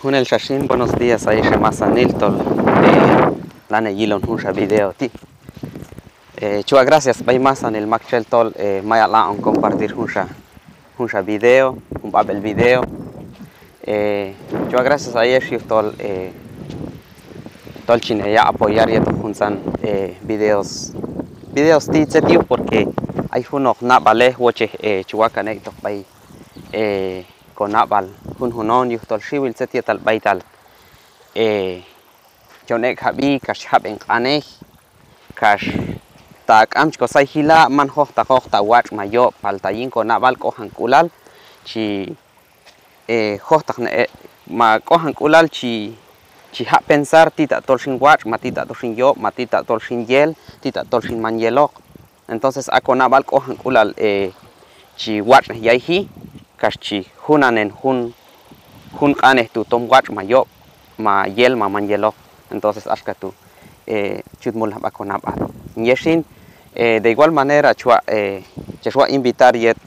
Junel Shashin, buenos días, ahí Shemasanil, Lane Yilon Hunsha video ti. Chua gracias, bay masan el Macchel tol, maya la on compartir Hunsha video, un babel video. Chua gracias a ellos tol, tol chine ya apoyar ya Hunsan videos ti tío porque hay uno na vale woche chua canek tok bay con nabal hunon yu tol shiwil setia tal baital jonek habi kash haben aneh kash tak amch ko sai hila man hohta watch mayo paltayin ko nabal ko hankulal chi hohta ma ko hankulal chi ha pensar tita tol shin watch matita tol shin yo matita tol shin yel tita tol shin manyelok. Entonces ako nabal ko hankulal chi watch yaihi kashi hunanen hun aneh tu tom watch mayo ma yel ma manyelo. Entonces ashkatu chutmul habakonaba yeshin de igual manera chua invitar yet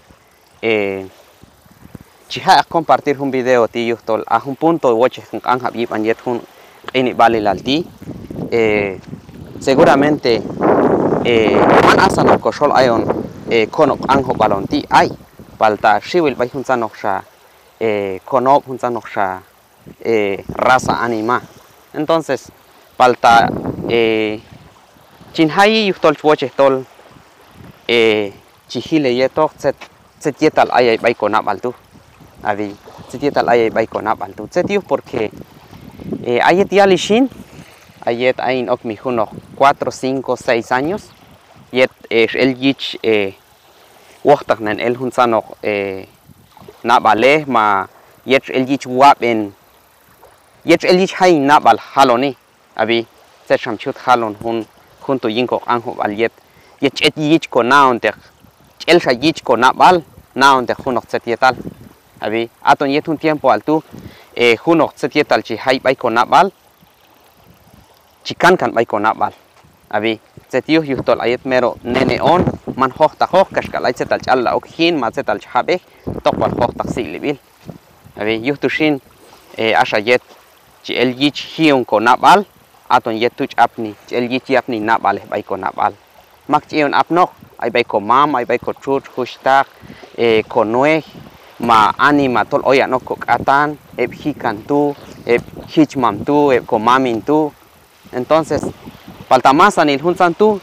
chiha compartir un video ti yutol a un punto woche an habib an yet hun ini balilalti seguramente man asan ko shol ayon konok anho balonti ay palta shiwil bay hunsan oksha konop hunsan oksha raza anima. Entonces palta chinhayi yuftol chwoche tol chihile yetok set yetal ayay bay konap altu abi set yetal ayay bay konap altu set yuf porque ayet yalishin ayet ain ok mi huno 4, 5, 6 años yet el yich wohtaknen el hunsanok nabale ma yet el yich waben yet el yich hay nabal haloni abi se shamchut halon junto yinko anjo al yet et yich ko naonte el sha yich ko nabal naonte hunok setietal abi aton yet un tiempo altu hunok setietal chi hay bay ko nabal chikan kan bay ko nabal abi setio yutol ayet mero neneon man hohta kashkalay setal challa okhin ma setal chabe tokwal hohta silibil abi yutushin asha yet chi el yich hiun ko nabal aton yet tuch apni el yich yapni nabal bay ko nabal mak chion apnok ay bay ko mam ay bay ko chut hushtak ko noe ma anima tol oyanok ko atan hikantu hichmamtu ko mamintu. Entonces paltamasan il hunsantu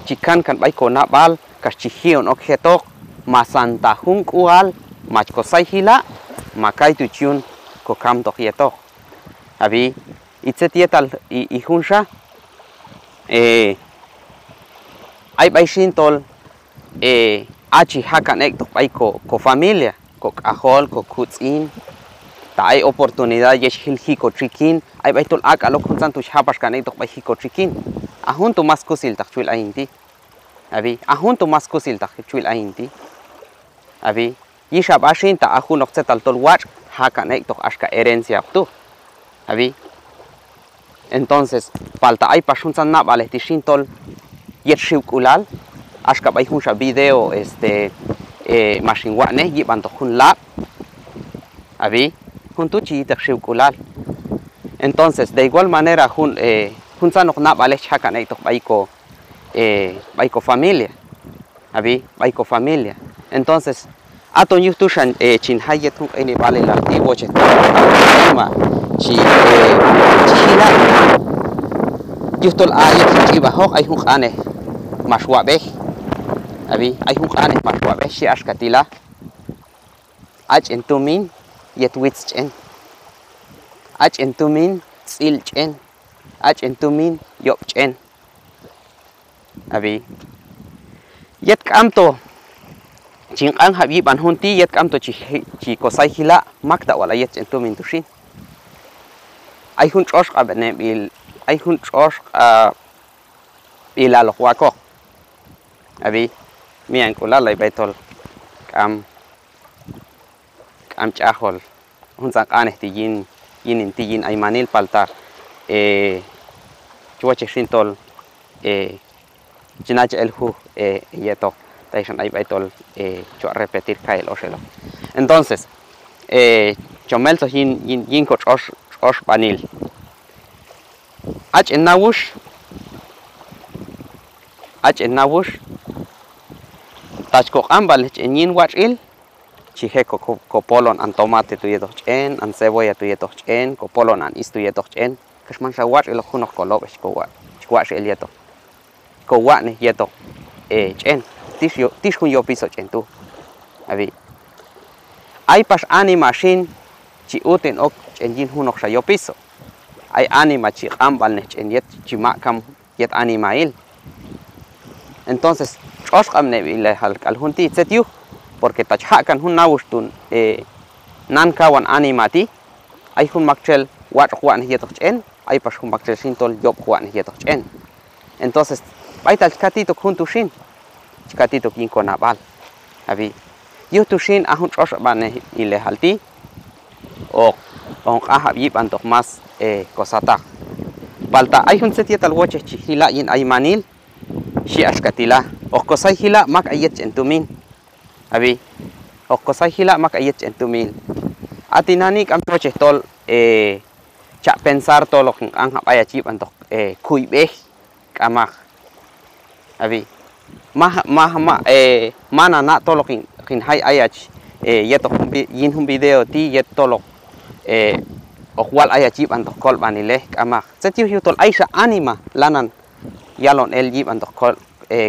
chikan kan bay ko nabal kaschihion objeto masanta hunkual machko saihila makai tuchun ko kam tohieto abi itsetietal i hunsha ay bay shintol achi hakan ek to bay ko familia ko kahol ko kutzin ta ay oportunidad yesh hilhiko trikin ay bay tol ak alok hunsantu hapas kan ek to bay hiko trikin ahun to mas kusil takchul ainti abi ahun to mas kusil takchul ainti abi yisha bashin ta ahun oksetal tol watch hakan ek to ashka herencia tu abi. Entonces falta ay pashunsan nabale tishin tol yet shiukulal ashka bay hunsha video machine wane yiban to hun lab abi juntu chi shiukulal. Entonces de igual manera hunsan ok nabale hakan ek to bay ko familia abi bay ko familia. Entonces aton yutushan chin hayet hun ini vale la tiwoche ma chi chila yutol ayet chiba hok ay hun ane mashwabe abi ay hun ane mashwabe shi ashkatila ach entumin yet wits chen ach entumin tsil chen ach entumin yop chen abi yet kamto chin an habib an hunti yet kamto chi kosai hila makta wala yet entumin tushin ay hun chosh abne bil ay hun chosh ila lo wako abi mi an kula lay baitol kam chahol hun sak aneh tijin yin ay manil palta chuache shintol chinach elhu yeto taishan ay baitol chua repetir kael oshelo. Entonces chomelto yin ko chosh banil. Ach en nawush. Tachko ambal en yin wachil. Chiheko kopolon an tomate tuyedo chen, an cebolla tuyedo chen, kopolon an is tuyedo chen. Kashman shawach el hunok kolobesh kowa. Chwash el yeto. Kowa ne yeto. Chen. Tish hun yo piso chen tu. Abi. Ay pas anima shin chi uten ok chen yin hunok shayo piso. Ay anima chi ambal ne chen yet chimakam yet animail. Entonces, choshkam ne bile al hunti tsetiu. Porque tachakan hun nawustun nankawan animati ay hun makchel wat juan hietochen ay pas hun makchel sintol yob juan hietochen. Entonces ay tal katito junto shin katito kin konabal abi yo tu shin ahun chosh bane ile halti o on ahab yiban tok mas kosata balta ay hun setietal woche hila yin ay manil shi askatila o kosay hila mak ayet entumin abi o kosay hila mak ayet entumin atinani kam choche tol cha pensar to lo ang hapaya chip antok kuibe kamak abi mana na to lo kin hay ayach yeto yin hum video ti yet to lo o kwal ayachip antok kol banile kamak setiu tol aisha anima lanan yalon el yip antok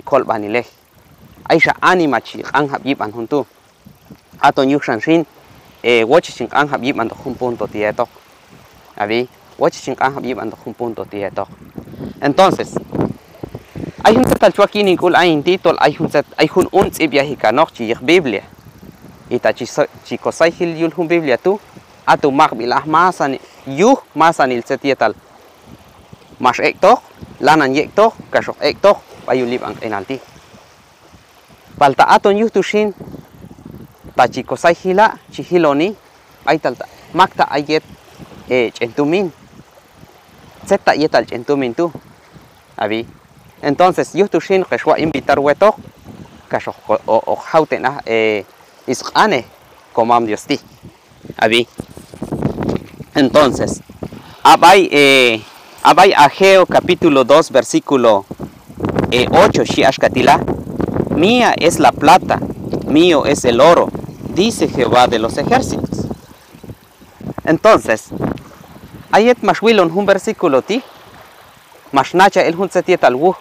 kol banile aisha anima chi ang habib an huntu aton yukshan shin watching ang habib an hun punto tieto abi watching ang habib an hun punto tieto. Entonces hay un tal chuakini kul ain titol hay un viaje kanok chi biblia ita chi kosay hil yul hun biblia tu atu mak bilah masan il setietal mas ektok lanan yektok kasok ektok ayulib ang enalti palta aton yutushin tachi kosay hila chihiloni ay talta makta ayet chentumin zeta yetal chentumin tu abi. Entonces yutushin kashwa invitar wetok kashok o hautena isqane komam diosti abi. Entonces abay Ageo capítulo 2 versículo 8 shi ashkatila. Mía es la plata, mío es el oro, dice Jehová de los ejércitos. Entonces, ayet mashwilon un versículo ti, mashnacha el hun setiet al wu,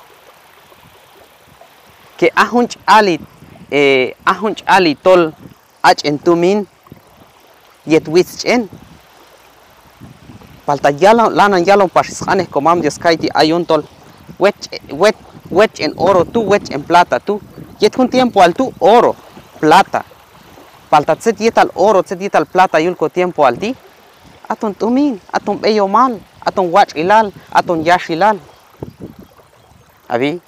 que ahunch ali tol ach entumin yet wichen. Palta lanan yalon pasishanes comam Dios kaiti ayuntol wech en oro tu, wech en plata tu. Yet un tiempo al tu oro, plata. Palta tset yetal oro, tset yetal plata yulko tiempo al ti. Aton tumin, aton bello mal, aton wach ilal, aton yash ilal. ¿Abi?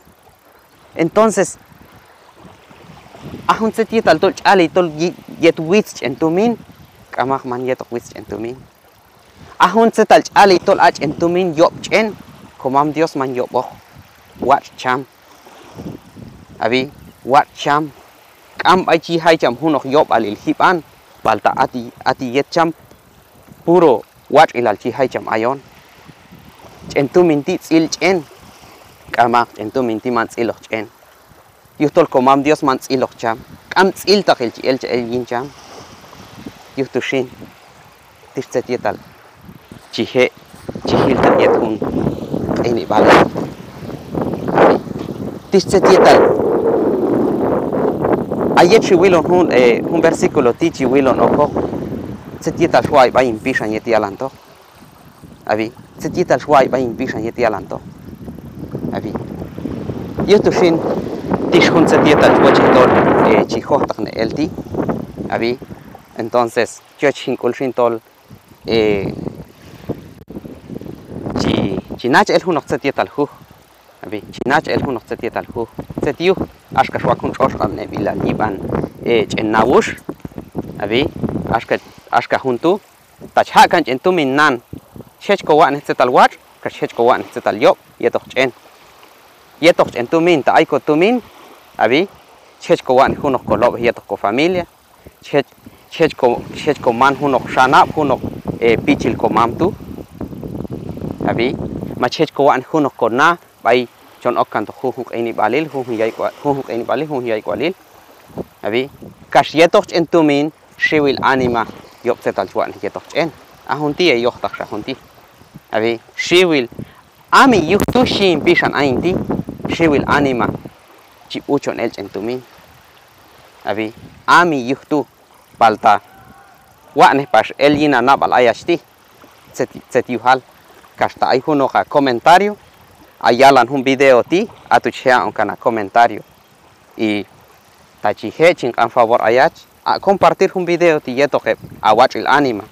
Entonces, ahun tset yetal tol chali tol yet wich en tumin, kamach man yet wich en tumin. Ahun tsetal chali tol ach en tumin yop chen, komam Dios man yop boh, wach cham. Abi? Wat cham kam ay chi hay cham hunok yob alil hipan balta ati yet cham puro wat ilal chi hay cham ayon entu minti tsil chen kama entu minti man tsilok chen yutol komam Dios man tsilok cham kam tsil takil chi el yin cham yutushin tistset yetal chihil ta yet hun ini bale tistset yetal ayet chiwilon un versículo ti chiwilon oko setietal shuai ba impishan yeti alanto abi setietal shuai ba impishan yeti alanto abi yutushin tishun setietal chwachitol chihotak ne elti abi. Entonces chochin kulshin tol chinach el hunok setietal hu abi chinach el hunok setietal hu setiu ashka shwakun choshkam ne bila liban chenawush abi ashka juntu tachhakan chentumin nan chechko wan setal wat ka chechko wan setal yob yetok chentumin ta aiko tumin abi chechko wan hunok kolob yetok ko familia chechko man hunok shanap hunok pichil ko mamtu abi machech ko wan hunok kona bai chon ok kan to huk ini balil huk ini balil huk yai balil abi kash yetok entumin shiwil anima yok tetal chuan yetok en ahunti e yok tak hunti abi shiwil ami yuhtu shin pishan ainti shiwil anima chi uchon el entumin abi ami yuhtu palta wane pas el yina nabal ayashti set yuhal kasta hay uno ka comentario ayalan un video ti atuchea un kana comentario y tachihe chin a favor ayach a compartir un video ti yeto que a watch el anima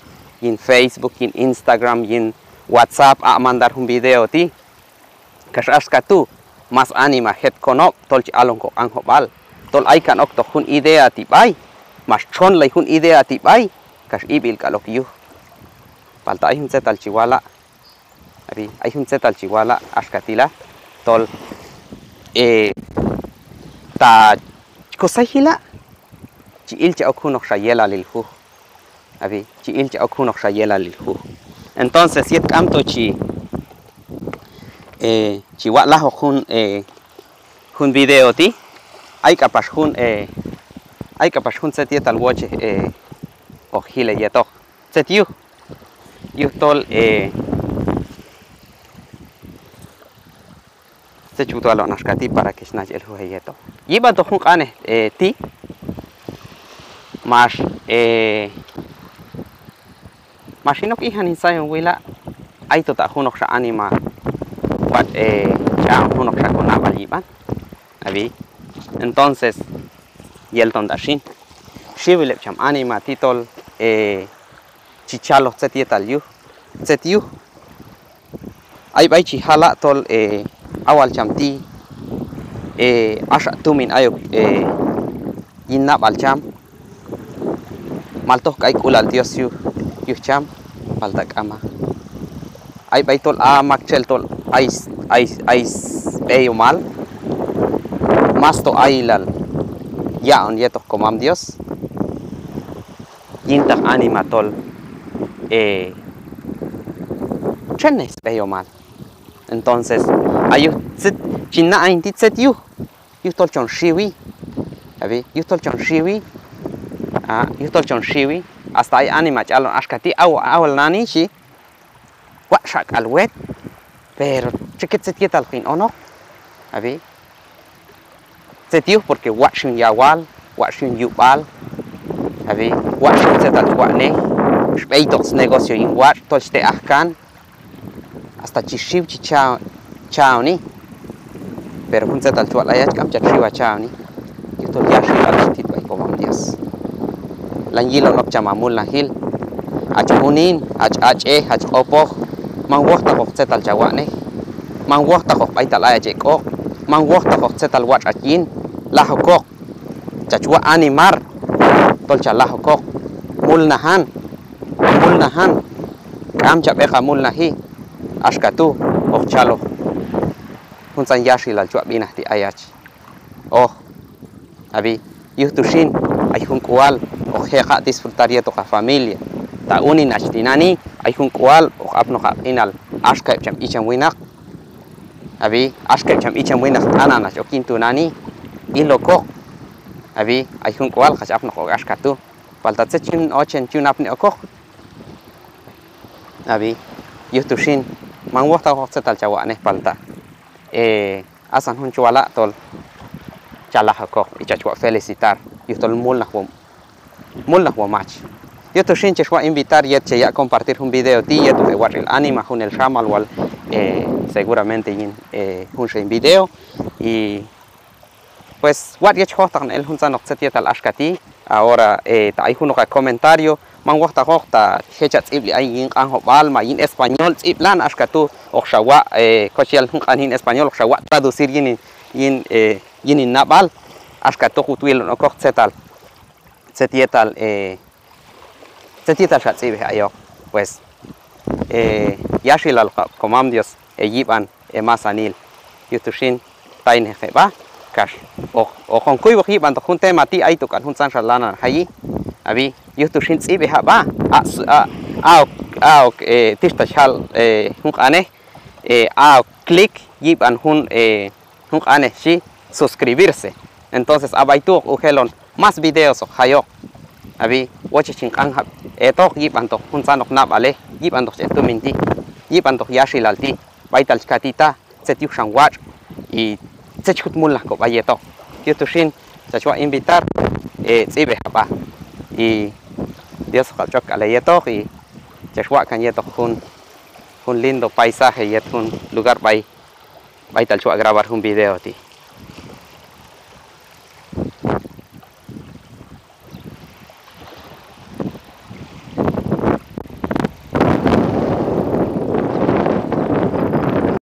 en Facebook en Instagram en WhatsApp a mandar un video ti kashaska tu mas anima het konop tolch alon ko anjo bal tol ay kan ok to hun idea ti bay mas chon lay hun idea ti bay kash ibil kalok yu palta ay hun setal chiwala abi ay hun setal chiwala askatila tol ta kosahila chi ilcha okunok shayela lilhu abi chi ilcha okunok shayela lilhu entonces siet kamto chi chiwala hun video ti ay kapas hun setiet al watch ojile yetok set you tol se chuto alon askati para que snach el hueyeto yiba to hun kane ti mas masinok ihan insayo wila ay to ta hunok sa anima wat cha hunok sa kona baliban abi entonces yelton dashin shibilep cham anima titol chichalo setietal yu setiu ay bay chihala tol awal chamti asha tumin ayok yinna balcham maltok kay kulal dios yu cham baltak ama ay bay tol makchel tol ay beyo mal mas to ailal ya on yetok komam dios yintak anima tol chenes beyo mal entonces ayu chinna ainti set yu tol chon shiwi abi yu tol chon shiwi yu tol chon shiwi hasta ay anima chalon askati awal nani shi wa shak alwet pero chiquit setiet al fin ono abi setiu porque wa shun yawal wa shun yubal abi wa shun setal wane speitos negocio in wa tolste ahkan hasta chishiv chao ni pero hun setal chual ayach kam chiwa chao ni yuto yashi al tit bay komam dias lan yilo nok chamamul na hil ach unin ach opo mang wakta ko setal chawane mang wakta ko paital ayach ko mang wakta ko setal wat akin lahokok chachwa animar tolcha lahokok mulnahan kam chabeqa mulnahi askatu okchalo hunsan yashi lal chwa binah ti ayach abi yuhtushin ay hun kual ojeja disfrutar yeto ka familia ta unin ashtinani ay hun kual o apno ka inal aska cham icham winak abi aska cham icham winak anana chokintu nani iloko abi ay hun kual khach apno ko askatu palta chin ochen chun apni okok abi yuhtushin mang wakta ko setal chawane palta asan hun chuala tol chala hakok ichachwa felicitar yutol mulna wo match yuhtushin chwa invitar yet ya compartir un video ti yet de waril anima hun el shamal wal seguramente hun en video y pues wat yet hotan el hun sanok setiet al askati ahora ta hay uno ka comentario man wakta hokta hechat ibli ay yin an hobal ma yin español iblan askatu okshawa kochial hun an in español okshawa traducir yin nabal askatu kutuil no kok setietal shat sibe ayo pues yashilal komam dios yiban masanil yutushin tain heba kash o kon kuy yiban to junte mati ay to kan hun san shalana hayi abi yuhtushin tsibe haba tista shal hun ane a clic y van hun aneshi suscribirse. Entonces abaitu ujelon más videos o hayo. Abi wache chingkan hab eto yiban to hun sanok na bale yiban to chetu minti yiban to yashilalti baital katita setiu shangwach y sechut mulla ko bayeto yutushin sachwa invitar tsibe haba y Dios kalchok aleyeto y chashwa kan yeto un lindo paisaje y un lugar baital chua grabar un video ti.